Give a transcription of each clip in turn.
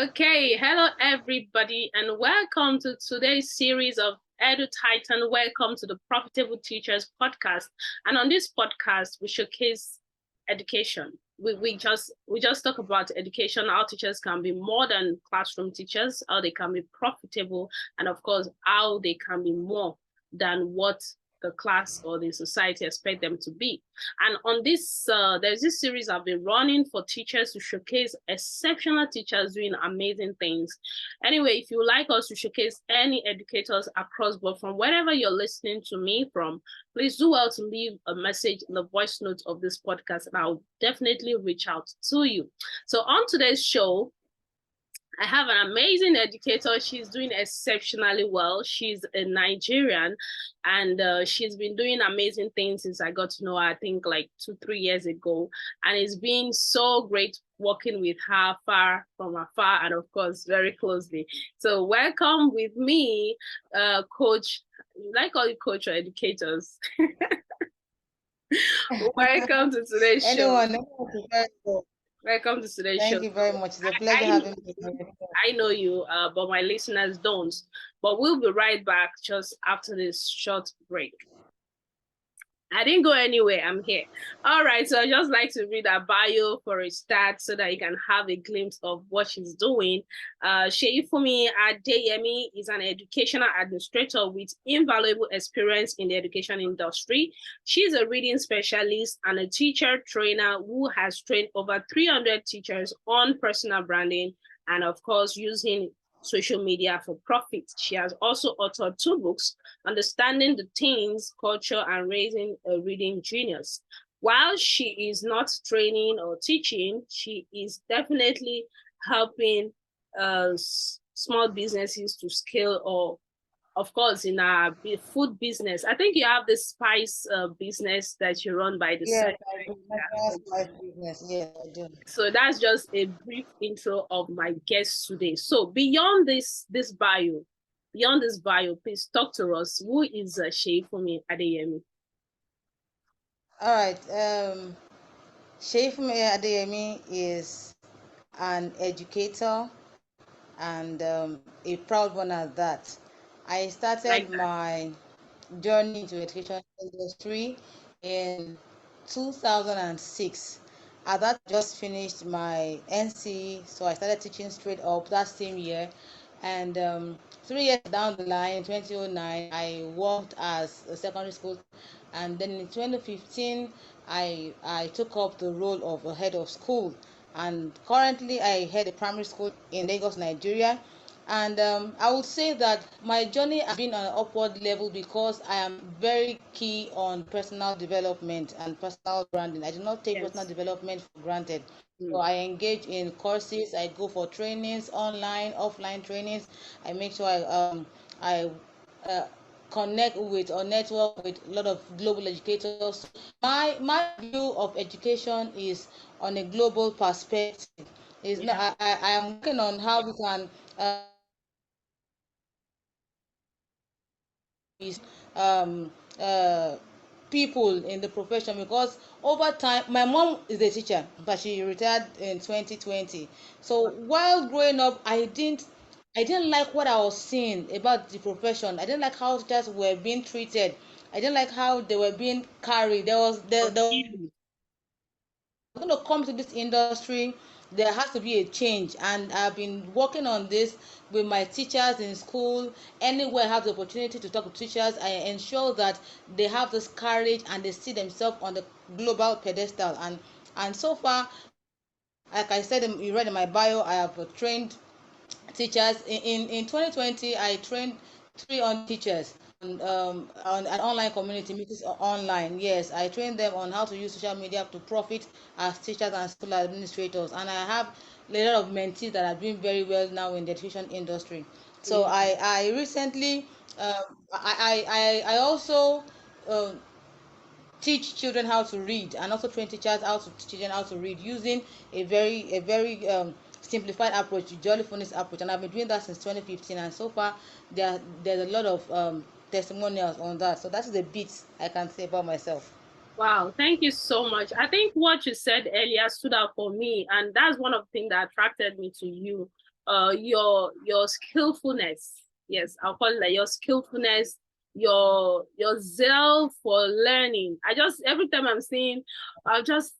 Okay, hello everybody, and welcome to today's series of Edu Titan. Welcome to the Profitable Teachers podcast. And on this podcast, we showcase education. We just talk about education, how teachers can be more than classroom teachers, how they can be profitable, and of course, how they can be more than what the class or the society expect them to be. And on this, there's this series I've been running for teachers to showcase exceptional teachers doing amazing things. Anyway, if you like us to showcase any educators across board from wherever you're listening to me from, please do well to leave a message in the voice note of this podcast, and I'll definitely reach out to you. So on today's show, I have an amazing educator. She's doing exceptionally well. She's a Nigerian, and she's been doing amazing things since I got to know her, I think like 2-3 years ago. And it's been so great working with her far from afar and of course very closely. So welcome with me, Coach. Like all you coach or educators. Welcome to today's show. Welcome to today's show. Thank you very much. It's a pleasure having me. I know you, but my listeners don't. But we'll be right back just after this short break. I didn't go anywhere. I'm here. All right. So I just like to read her bio for a start so that you can have a glimpse of what she's doing. Sheifumi Adeyemi is an educational administrator with invaluable experience in the education industry. She's a reading specialist and a teacher trainer who has trained over 300 teachers on personal branding and, of course, using social media for profit. She has also authored 2 books, Understanding the Teens, Culture, and Raising a Reading Genius. While she is not training or teaching, she is definitely helping small businesses to scale, or of course in our food business. I think you have the spice business that you run by the side. Spice business. Yes, I do. So that's just a brief intro of my guest today. So beyond this bio, please talk to us. Who is Sheifumi Adeyemi? All right. Sheifumi Adeyemi is an educator and a proud one at that. I started my journey into education industry in 2006. At that, I just finished my NC, so I started teaching straight up that same year. And 3 years down the line, in 2009, I worked as a secondary school. And then in 2015, I took up the role of a head of school. And currently, I head a primary school in Lagos, Nigeria. And I would say that my journey has been on an upward level because I am very key on personal development and personal branding. I do not take personal development for granted. So I engage in courses, I go for trainings, online, offline trainings. I make sure I connect with or network with a lot of global educators. My view of education is on a global perspective. Is not I am working on how we can um, uh, people in the profession, because over time my mom is a teacher but she retired in 2020. So while growing up, I didn't like what I was seeing about the profession. I didn't like how teachers were being treated. I didn't like how they were being carried. There going to come to this industry, there has to be a change, and I've been working on this with my teachers in school. Anywhere I have the opportunity to talk to teachers, I ensure that they have this courage and they see themselves on the global pedestal. And so far, like I said, you read in my bio, I have trained teachers. In 2020, I trained 300 teachers on an online community meetings online. Yes, I trained them on how to use social media to profit as teachers and school administrators. And I have a lot of mentees that are doing very well now in the education industry. So I recently I also teach children how to read, and also train teachers how to teach children how to read using a very simplified approach, the Jolly Phonics approach. And I've been doing that since 2015, and so far there's a lot of testimonials on that. So that is a bit I can say about myself. Wow, thank you so much. I think what you said earlier stood out for me, and that's one of the things that attracted me to you your skillfulness. Yes, I'll call it like your skillfulness, your zeal for learning. Every time I'm seeing, I've just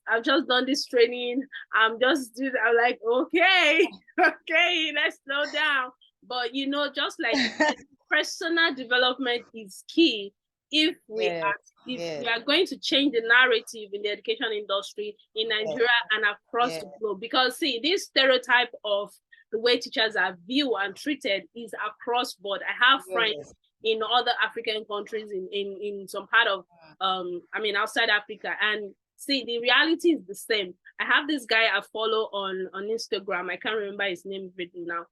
done this training. I'm like, okay, okay, let's slow down. But just like you said, personal development is key if we Yes, are if we yes, are going to change the narrative in the education industry in yes, Nigeria and across yes, the globe. Because see, this stereotype of the way teachers are viewed and treated is across board. I have friends yes. in other African countries, in some part of outside Africa, and see, the reality is the same. I have this guy I follow on Instagram. I can't remember his name now.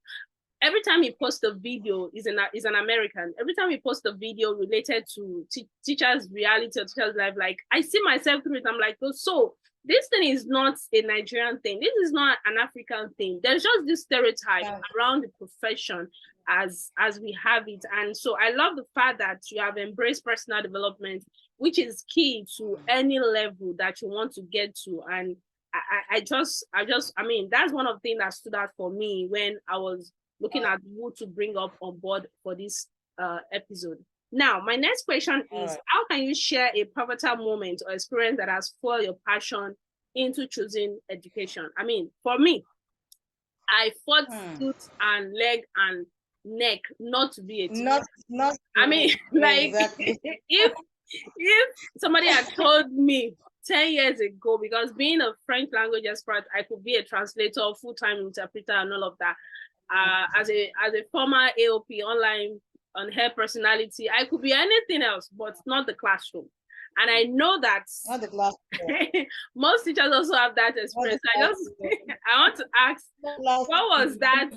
Every time he posts a video, he's an American. Every time he posts a video related to teachers' reality or teachers' life, like I see myself through it. I'm like, oh, so this thing is not a Nigerian thing. This is not an African thing. There's just this stereotype Yeah. around the profession as we have it. And so I love the fact that you have embraced personal development, which is key to any level that you want to get to. And that's one of the things that stood out for me when I was looking at who to bring up on board for this episode. Now, my next question All is, right. how can you share a pivotal moment or experience that has fueled your passion into choosing education? I mean, for me, I fought tooth and leg and neck not to be a teacher. Not I mean, like exactly. if somebody had told me 10 years ago, because being a French language expert, I could be a translator, full-time interpreter, and all of that. As a former AOP online on hair personality, I could be anything else, but not the classroom. And I know that Not the class. most teachers also have that Not the experience. class. I want to ask, Class. what was that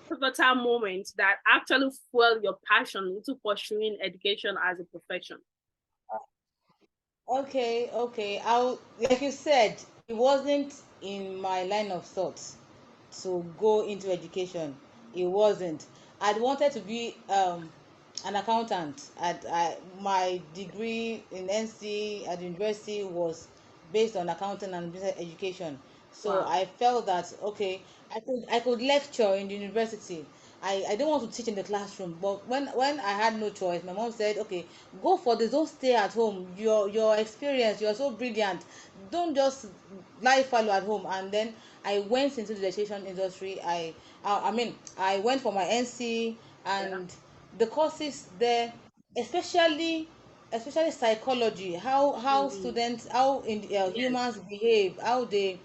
pivotal moment that actually fueled your passion into pursuing education as a profession? Okay, okay. I'll like you said, it wasn't in my line of thought to go into education. It wasn't. I'd wanted to be an accountant. My degree in NC at the university was based on accounting and business education. So Wow. I felt that okay, I could lecture in the university. I don't want to teach in the classroom, but when I had no choice, my mom said, okay, go for this, don't stay at home. Your experience, you're so brilliant, don't just lie fallow at home. And then I went into the education industry. I went for my NC, Yeah. and the courses there, especially especially psychology, how Mm, students, how yes. humans behave, how they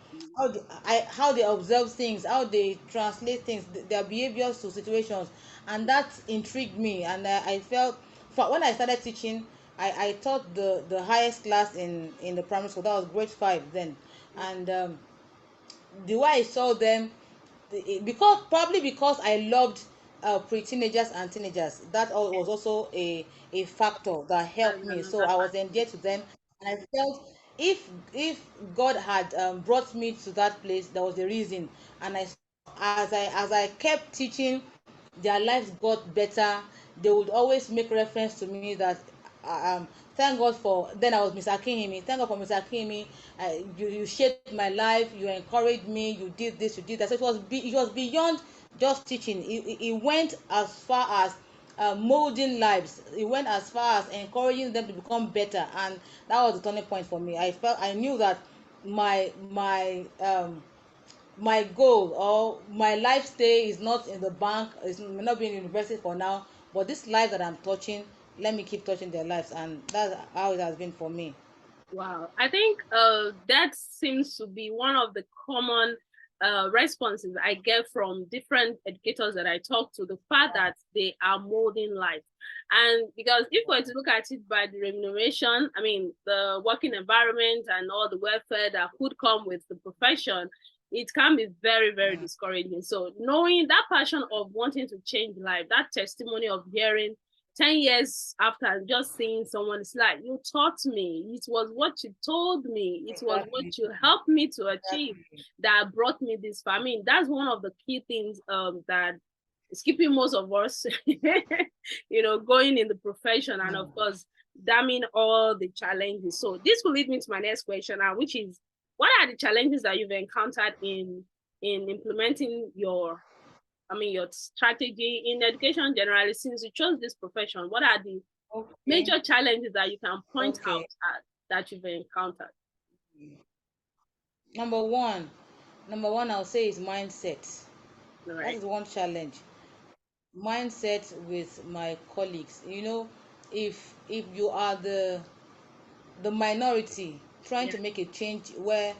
observe things, how they translate things, their behaviors to situations. And that intrigued me. And I felt, when I started teaching, I taught the highest class in the primary school. That was grade 5 then. And the way I saw them, because I loved pre-teenagers and teenagers, that was also a factor that That's helped me. So another I was factor. endeared to them, and I felt, if God had brought me to that place, there was a reason. And I saw, as I kept teaching, their lives got better. They would always make reference to me that thank God for, then I was Mr. Akínyìnmí, thank God for Mr. Akínyìnmí. You shaped my life, you encouraged me, you did this, you did that. So it was beyond just teaching. It went as far as molding lives. It went as far as encouraging them to become better. And that was the turning point for me. I knew that my goal or my life stay is not in the bank, it may not be in university for now, but this life that I'm touching, let me keep touching their lives. And that's how it has been for me. Wow. I think that seems to be one of the common responses I get from different educators that I talk to, the fact that they are molding life. And because if we're to look at it by the remuneration, I mean, the working environment and all the welfare that could come with the profession, it can be very, very discouraging. So knowing that passion of wanting to change life, that testimony of hearing 10 years after just seeing someone, it's like, you taught me, it was what you told me, it was what Exactly. you helped me to achieve Exactly. that brought me this far. I mean, that's one of the key things that is keeping most of us going in the profession, and of course damning all the challenges. So this will lead me to my next question now, which is, what are the challenges that you've encountered in implementing your your strategy in education generally, since you chose this profession? What are the major challenges that you can point out that you've encountered? Number one, I'll say is mindset. Right. That is one challenge. Mindset with my colleagues. If you are the minority trying to make a change where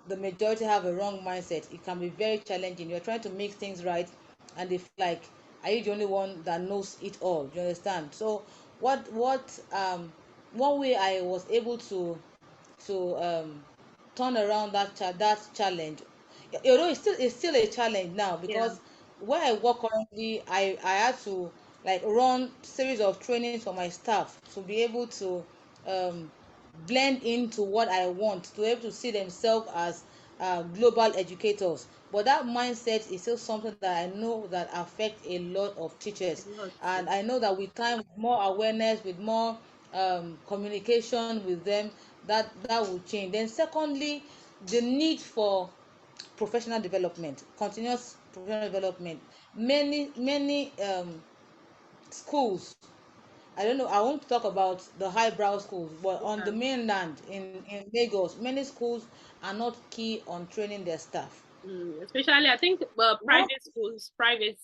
the majority have a wrong mindset, it can be very challenging. You're trying to make things right, and they feel like, are you the only one that knows it all? Do you understand? So one way I was able to turn around that challenge, although it's still a challenge now, because where I work currently, I had to like run series of trainings for my staff to be able to um blend into what I want, to be able to see themselves as global educators. But that mindset is still something that I know that affects a lot of teachers, and I know that with time, with more awareness, with more communication with them, that will change. Then secondly, the need for professional development, continuous professional development. Many schools, I don't know, I won't talk about the highbrow schools, but on the mainland in Lagos, many schools are not key on training their staff. Especially, I think, What? private schools, private.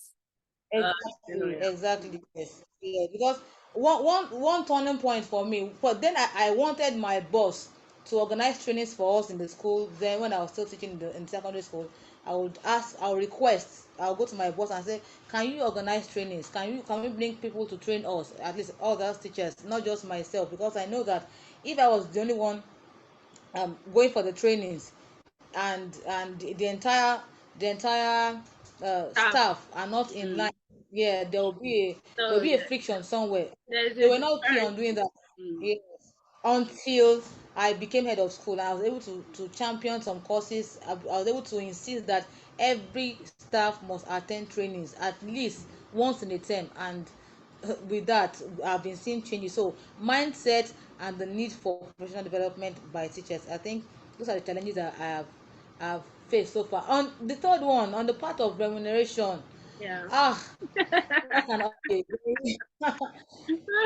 Exactly, yes. Yeah, because one turning point for me, but then I wanted my boss to organize trainings for us in the school. Then when I was still teaching in secondary school, I'll request, I'll go to my boss and say, can you organize trainings? Can we bring people to train us, at least other teachers, not just myself? Because I know that if I was the only one going for the trainings, and the entire staff are not in line, yeah, there will be a friction somewhere. There's They a were not keen on doing that. Yes. Until I became head of school, I was able to champion some courses. I was able to insist that every staff must attend trainings at least once in a term, and with that, I've been seeing changes. So mindset and the need for professional development by teachers, I think those are the challenges that I have faced so far. On the third one, on the part of remuneration, Yeah. ah, that can also be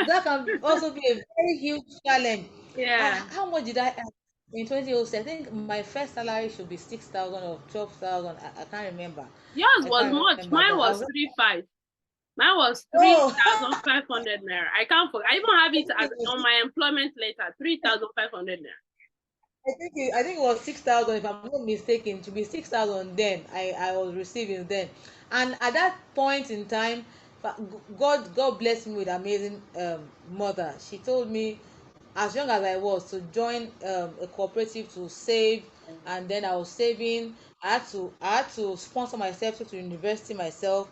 that can also be a very huge challenge. Yeah. How much did I earn in 2006? I think my first salary should be 6,000 or 12,000. I can't remember. Yours I was can't much. remember, Mine but I was was. 3,500. Mine was three Oh, thousand five hundred naira. I can't forget. I even have I it think as it was. on my employment letter. 3,500 naira. I think it was 6,000, if I'm not mistaken. To be 6,000 then I was receiving then, and at that point in time, God blessed me with amazing mother. She told me, as young as I was, to join a cooperative to save, and then I was saving. I had to sponsor myself to university myself,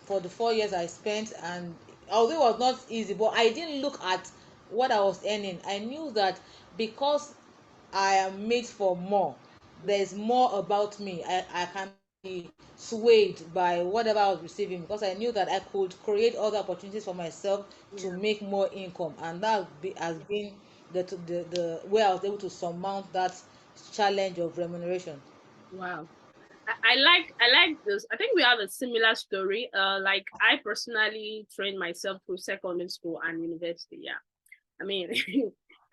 for the 4 years I spent, and although it was not easy, but I didn't look at what I was earning. I knew that because I am made for more. There's more about me. I cannot be swayed by whatever I was receiving, because I knew that I could create other opportunities for myself to Yeah. make more income, and has been the way I was able to surmount that challenge of remuneration. Wow. I like this. I think we have a similar story. Like, I personally trained myself through secondary school and university. Yeah. I mean,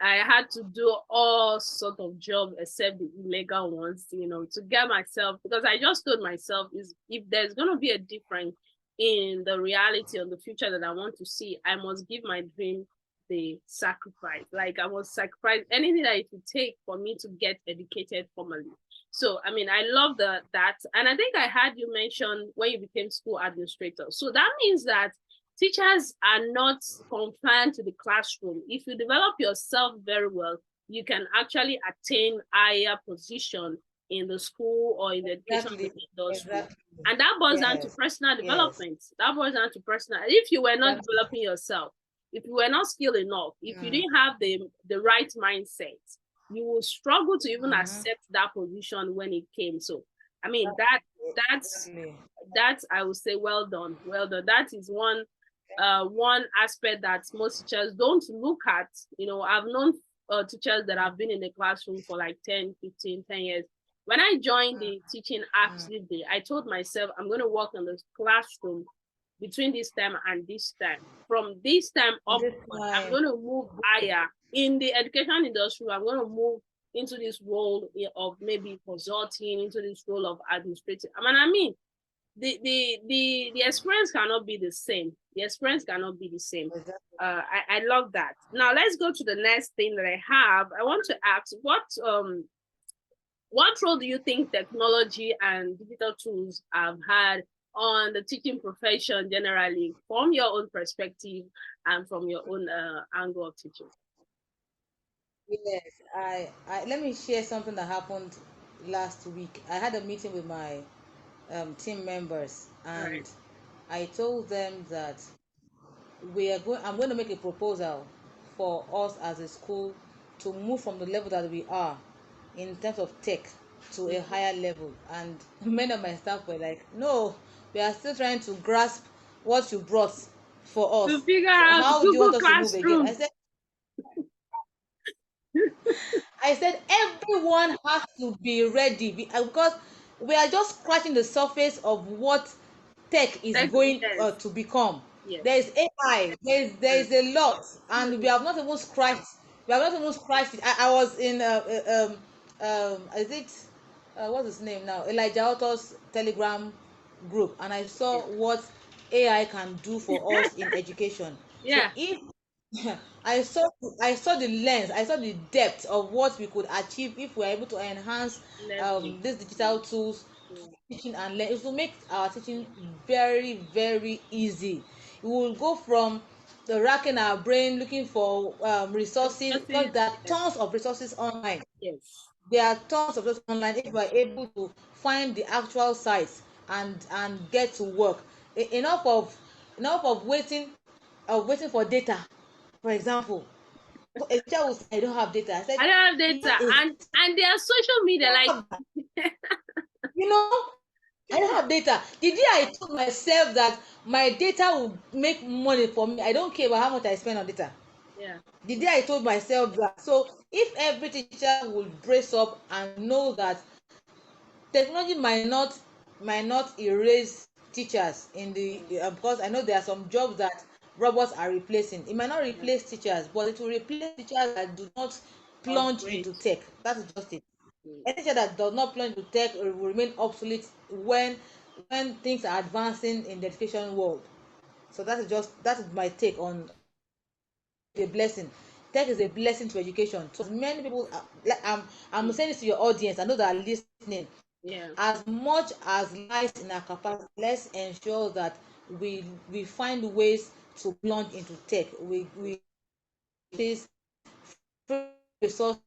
I had to do all sort of job except the illegal ones, to get myself, because I just told myself, is if there's gonna be a difference in the reality of the future that I want to see, I must give my dream the sacrifice. Like, I must sacrifice anything that it would take for me to get educated formally. So I mean, I love that. And I think I had you mention when you became school administrator. So that means that teachers are not confined to the classroom. If you develop yourself very well, you can actually attain higher position in the school or in the education Exactly. industry. Exactly. And that boils down to Yes. personal Yes. development. That boils down to personal. If you were not Exactly. developing yourself, if you were not skilled enough, if you Mm. didn't have the right mindset, you will struggle to even Mm-hmm. accept that position when it came. So I mean, that's Exactly. that's I would say, well done, well done. That is one aspect that most teachers don't look at. I've known teachers that have been in the classroom for like 10, 15, 10 years. When I joined the teaching absolutely, I told myself I'm going to work in the classroom between this time and this time. From this time upward, I'm going to move higher in the education industry. I'm going to move into this role of maybe consulting, into this role of administrative. I mean, the experience cannot be the same. The experience cannot be the same. I love that. Now let's go to the next thing that I have. I want to ask what role do you think technology and digital tools have had on the teaching profession generally, from your own perspective and from your own angle of teaching? Yes, I let me share something that happened last week. I had a meeting with my team members, and I told them that I'm going to make a proposal for us as a school to move from the level that we are in terms of tech to a higher level. And many of my staff were like, no, we are still trying to grasp what you brought for us. To figure So out how do you Google want us to move again? Classroom. I said everyone has to be ready because we are just scratching the surface of what tech is going Yes. to become. Yes. There is AI. There is a lot, and we have not even scratched. We have not even scratched it. I was in is it what's his name now? Elijah Otto's Telegram group, and I saw what AI can do for us in education. So Yeah. if I saw the lens, I saw the depth of what we could achieve if we are able to enhance these digital tools to teaching and learning. It will make our teaching very, very easy. We will go from the racking our brain looking for resources, because there are tons of resources online. Yes. There are tons of resources online if we are able to find the actual sites and get to work. Enough of waiting for data, for example. A teacher will say, I don't have data. I said, I don't have data, that is, and their social media, like you know, I don't have data. The day I told myself that my data will make money for me, I don't care about how much I spend on data. yeah, The day I told myself that. So if every teacher would brace up and know that technology might not erase teachers in the because I know there are some jobs that robots are replacing. It might not replace teachers, but it will replace teachers that do not plunge into tech. That is just it. Any teacher that does not plunge into tech will remain obsolete when things are advancing in the education world. So that is my take on a blessing. Tech is a blessing to education. So as many people like I'm saying this to your audience, I know that are listening. yeah. As much as lies in our capacity, let's ensure that we find ways to plunge into tech. We this free resource.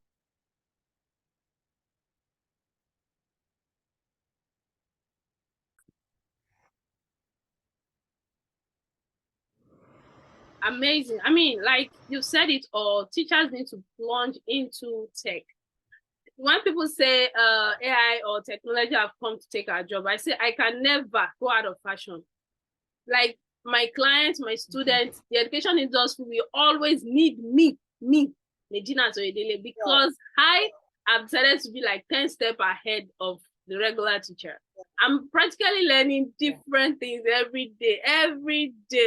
Amazing. I mean, like you said it all, teachers need to plunge into tech. When people say AI or technology have come to take our job, I say I can never go out of fashion. Like my clients, my students, the education industry will always need me, Medina Zoedele, because I have decided to be like 10 steps ahead of the regular teacher. I'm practically learning different things every day.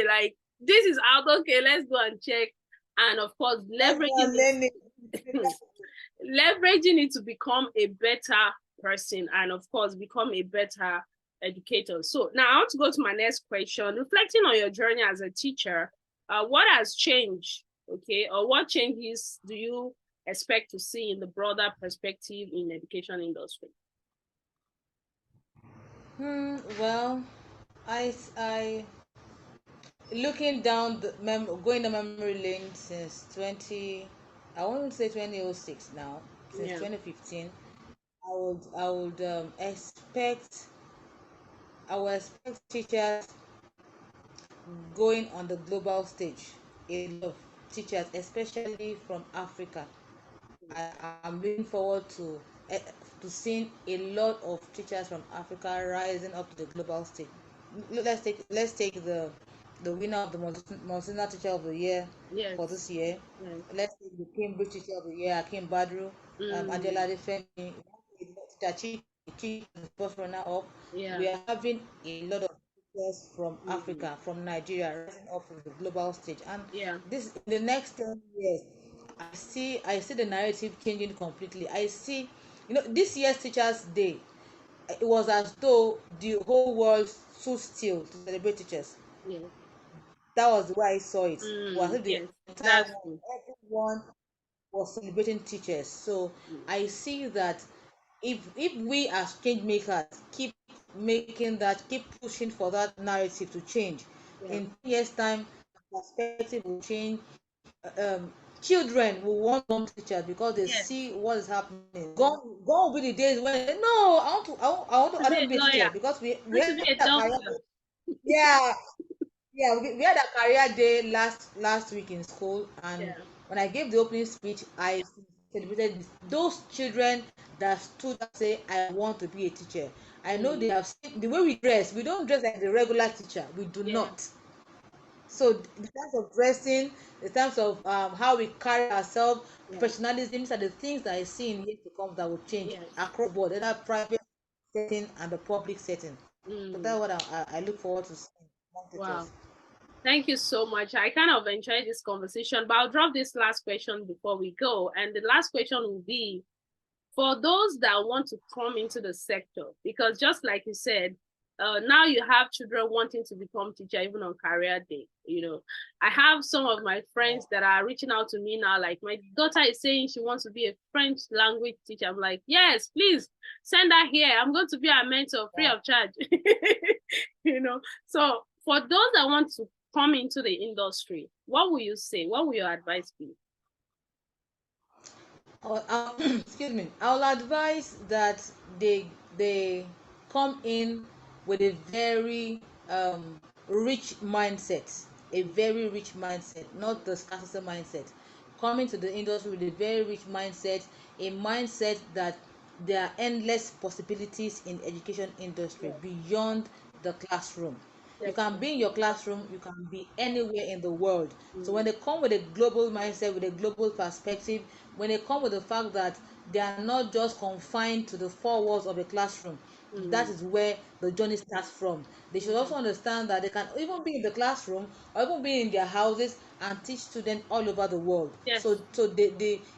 Like, this is out, okay, let's go and check. And of course, leveraging it to become a better person and of course become a better educator. So now I want to go to my next question. Reflecting on your journey as a teacher, what has changed, okay, or what changes do you expect to see in the broader perspective in education industry? Well, I looking down going down memory lane since 20, I won't say 2006 now, since 2015. I would expect teachers going on the global stage. A lot of teachers, especially from Africa. I'm looking forward to seeing a lot of teachers from Africa rising up to the global stage. Let's take the winner of the Monsignor Teacher of the Year for this year. Let's take the Cambridge Teacher of the Year, Akim Badru, Angela Adefemi, Teacher chief and first runner up. Yeah. We are having a lot of teachers from Mm. Africa, from Nigeria, rising up to the global stage. And Yeah. this in the next 10 years, I see the narrative changing completely. I see, this year's Teachers Day, it was as though the whole world stood still to celebrate teachers. Yeah. That was the way I saw it. It was as if the Yes, entire that's world, true. everyone was celebrating teachers. So Mm. I see that if we as change makers keep making that, keep pushing for that narrative to change, Yeah. in 10 years' time, perspective will change. Children will want to become teachers because they Yes. see what is happening. Gone will be the days when they, no, To I be don't a want to be a lawyer, teacher because we want had to be a a career. doctor. Yeah, yeah, we had a career day last week in school, and Yeah. when I gave the opening speech, I celebrated those children that stood up say, I want to be a teacher. I know they Mm. have seen the way we dress. We don't dress like the regular teacher. We do Yeah. not. So in terms of dressing, in terms of how we carry ourselves, Yeah. professionalism, these are the things that I see in years to come that will change Yes. across the board, either private setting and the public setting. So Mm. that's what I look forward to seeing among teachers. Wow. Thank you so much. I kind of enjoyed this conversation, but I'll drop this last question before we go. And the last question will be for those that want to come into the sector, because just like you said, now you have children wanting to become teacher even on career day. I have some of my Yeah. friends that are reaching out to me now, like my daughter is saying she wants to be a French language teacher. I'm like, yes, please send her here. I'm going to be a mentor free Yeah. of charge. So for those that want to come into the industry, what will you say? What will your advice be? Excuse me. I'll advise that they come in with a very rich mindset, a very rich mindset, not the scarcity mindset. Coming to the industry with a very rich mindset, a mindset that there are endless possibilities in education industry Yeah, beyond the classroom. You can be in definitely. your classroom, you can be anywhere in the world. So when Mm. they come with a global mindset, with a global perspective, when they come with the fact that they are not just confined to the four walls of a classroom, that Mm. is where the journey starts from. They should also Mm. understand that they can even be in the classroom or even be in their houses and teach students all over the world. So Yes.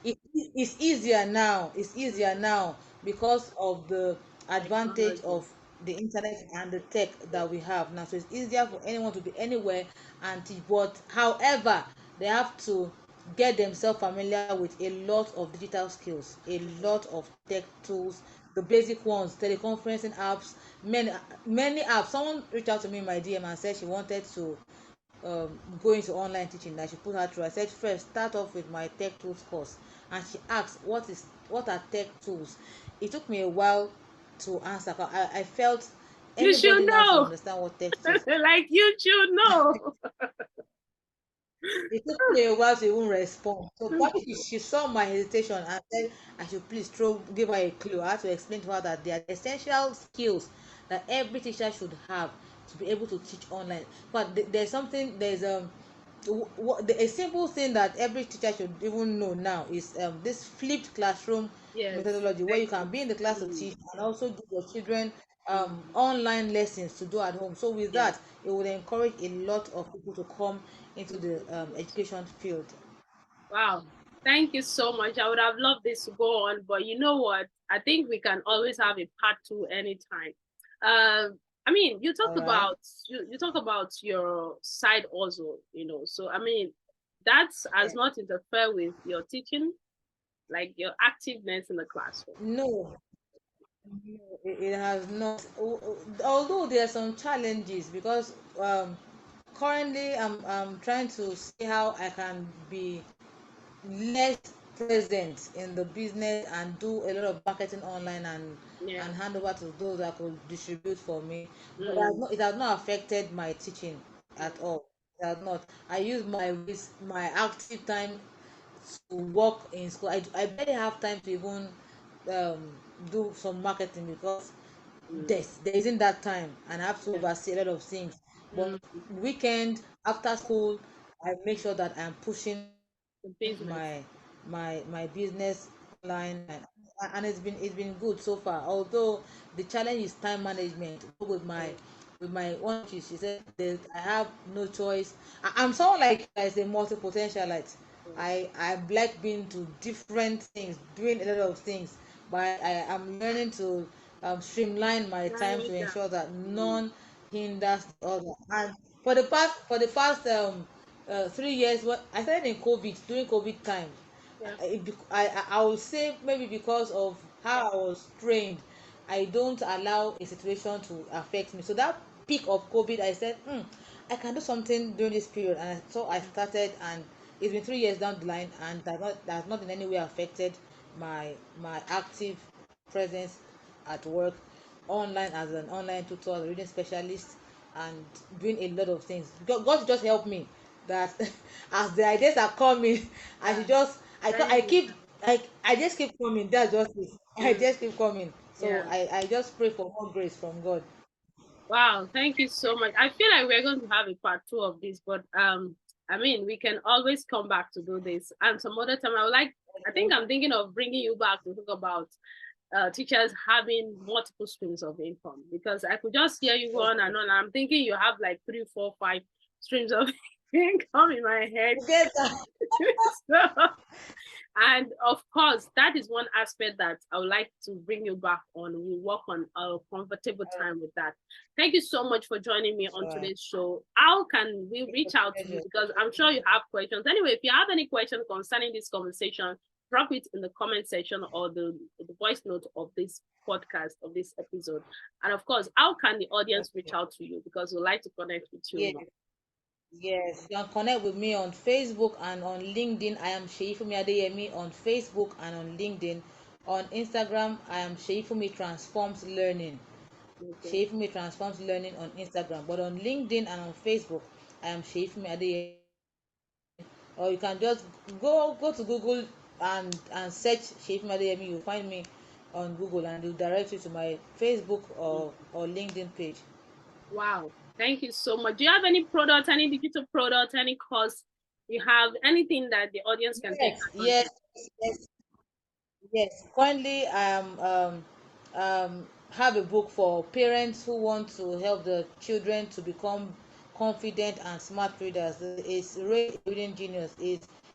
it's easier now. It's easier Mm. now because of the advantage Technology. of the internet and the tech that we have now. So it's easier for anyone to be anywhere and teach. But however, they have to get themselves familiar with a lot of digital skills, a lot of tech tools, the basic ones, teleconferencing apps, many apps. Someone reached out to me in my DM and said she wanted to go into online teaching, that she put her through. I said first start off with my tech tools course, and she asked what are tech tools. It took me a while to answer. I felt You should anybody now should know. understand what tech tools. Like you should know. It took me a while to even respond. So probably she saw my hesitation and said I should please give her a clue. I had to explain to her that there are essential skills that every teacher should have to be able to teach online. But a simple thing that every teacher should even know now is this flipped classroom Yes. methodology, where Very you can good. be in the class to Mm. teach and also give your children Mm. online lessons to do at home. So with Yes. that, it would encourage a lot of people to come into the Mm. education field. Wow. Thank you so much. I would have loved this to go on, but you know what? I think we can always have a part two anytime. I mean, you All talked right. about you talk about your side also, So I mean, that has Yeah. not interfere with your teaching, like your activeness in the classroom. No, it has not. Although there are some challenges because currently I'm trying to see how I can be less present in the business and do a lot of marketing online Yeah. and hand over to those that could distribute for me. But Mm. it has not affected my teaching at Mm. all. It has not. I use my active time to work in school. I barely have time to even um, do some marketing because Mm. there isn't that time, and I have to Yeah. oversee a lot of things. But Mm. weekend after school, I make sure that I'm pushing The my business. my business online, and it's been good so far. Although the challenge is time management. With my one, she said that I have no choice. I'm someone like you, as a multi potentialite. I like being to different things, doing a lot of things, but I am learning to streamline my time Writing to it down. ensure that none hinders the other. And for the past 3 years, what I started in COVID, during COVID time. Yeah. I will say maybe because of how I was trained, I don't allow a situation to affect me. So that peak of COVID, I said, I can do something during this period, and so I started, and it's been 3 years down the line, and that has not in any way affected my active presence at work, online as an online tutor, a reading specialist, and doing a lot of things. God just help me that as the ideas are coming, I should just Very I good. keep I just keep coming. That's just it. I Mm, just keep coming. So yeah. I just pray for more grace from God. Wow, thank you so much. I feel like we're going to have a part two of this, but I mean, we can always come back to do this. And some other time, I think I'm thinking of bringing you back to talk about teachers having multiple streams of income, because I could just hear you go on and Okay. on. I'm thinking you have like 3, 4, 5 streams of income in my head. Get that. So, and of course, that is one aspect that I would like to bring you back on. We work on a comfortable time with that. Thank you so much for joining me on Sure. today's show. How can we reach out to you? Pleasure. Because I'm sure you have questions. Anyway, if you have any questions concerning this conversation, drop it in the comment section or the voice note of this podcast, of this episode. And of course, how can the audience reach Okay. out to you? Because we like to connect with you Yeah. more. Yes, you can connect with me on Facebook and on LinkedIn. I am Sheifumi Adeyemi on Facebook and on LinkedIn. On Instagram, I am Sheifumi Transforms Learning. Okay. Sheifumi Transforms Learning on Instagram. But on LinkedIn and on Facebook, I am Sheifumi Adeyemi. Or you can just go to Google and search Sheifumi Adeyemi. You'll find me on Google, and it'll direct you to my Facebook or LinkedIn page. Wow. Thank you so much. Do you have any product, any digital product, any course you have, anything that the audience can take Yes, advantage? yes, yes. Yes, currently I am have a book for parents who want to help the children to become confident and smart readers. It's Ray Reading Genius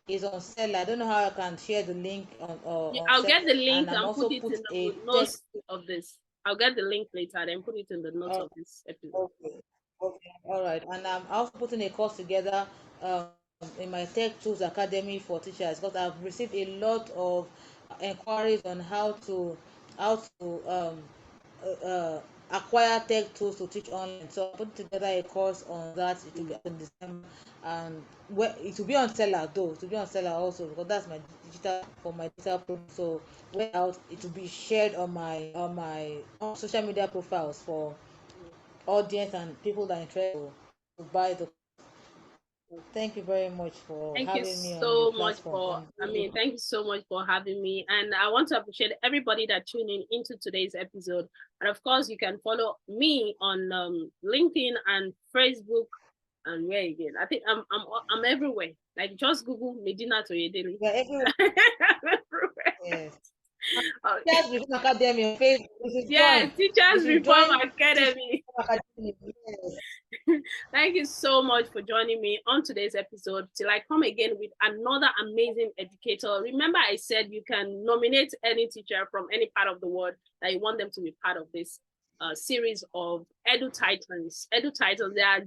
is on sale. I don't know how I can share the link on I'll sale, get the link and I'm and put also it put in a the text. notes of this. I'll get the link later, then put it in the notes Uh, of this episode. okay, okay, all right, and I'm also putting a course together in my Tech Tools Academy for teachers, because I've received a lot of inquiries on how to acquire tech tools to teach online. So I put together a course on that. It will be out in December, and it will be on seller though. It will be on seller also, because that's my digital for my digital program. So when out, it will be shared on social media profiles for audience and people that are interested to buy the. Thank you very much for Thank you having me on the so much platform. for, I'm really looking. thank you so much for having me. And I want to appreciate everybody that tuned in into today's episode. And of course, you can follow me on LinkedIn and Facebook. And where again? I think I'm everywhere. Like just Google Medina Toyedeli. We're everywhere. I'm everywhere. Yes. Okay. Teachers Reform Academy on Facebook. You should Yeah, join. You Teachers should Reform join Teachers Academy. Reform Academy. Yes. Thank you so much for joining me on today's episode. Till I come again with another amazing educator. Remember, I said you can nominate any teacher from any part of the world that you want them to be part of this series of Edu Titans. Edu Titans, they are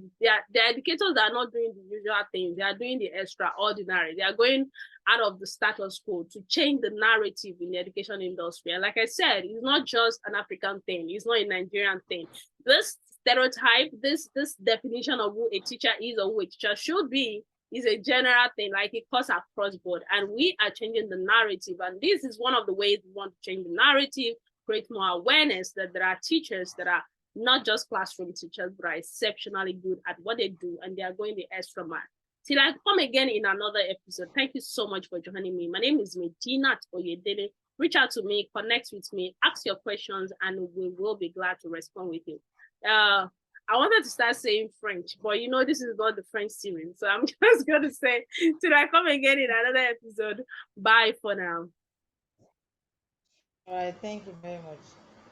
educators that are not doing the usual thing. They are doing the extraordinary. They are going out of the status quo to change the narrative in the education industry. And like I said, it's not just an African thing. It's not a Nigerian thing. This stereotype, this definition of who a teacher is or who a teacher should be is a general thing, like it cuts across board. And we are changing the narrative. And this is one of the ways we want to change the narrative, create more awareness that there are teachers that are not just classroom teachers, but are exceptionally good at what they do, and they are going the extra mile. Till I come again in another episode, thank you so much for joining me. My name is Medina Oyedele. Reach out to me, connect with me, ask your questions, and we will be glad to respond with you. I wanted to start saying French, but this is not the French series. So I'm just going to say, till I come again in another episode, bye for now. All right, thank you very much.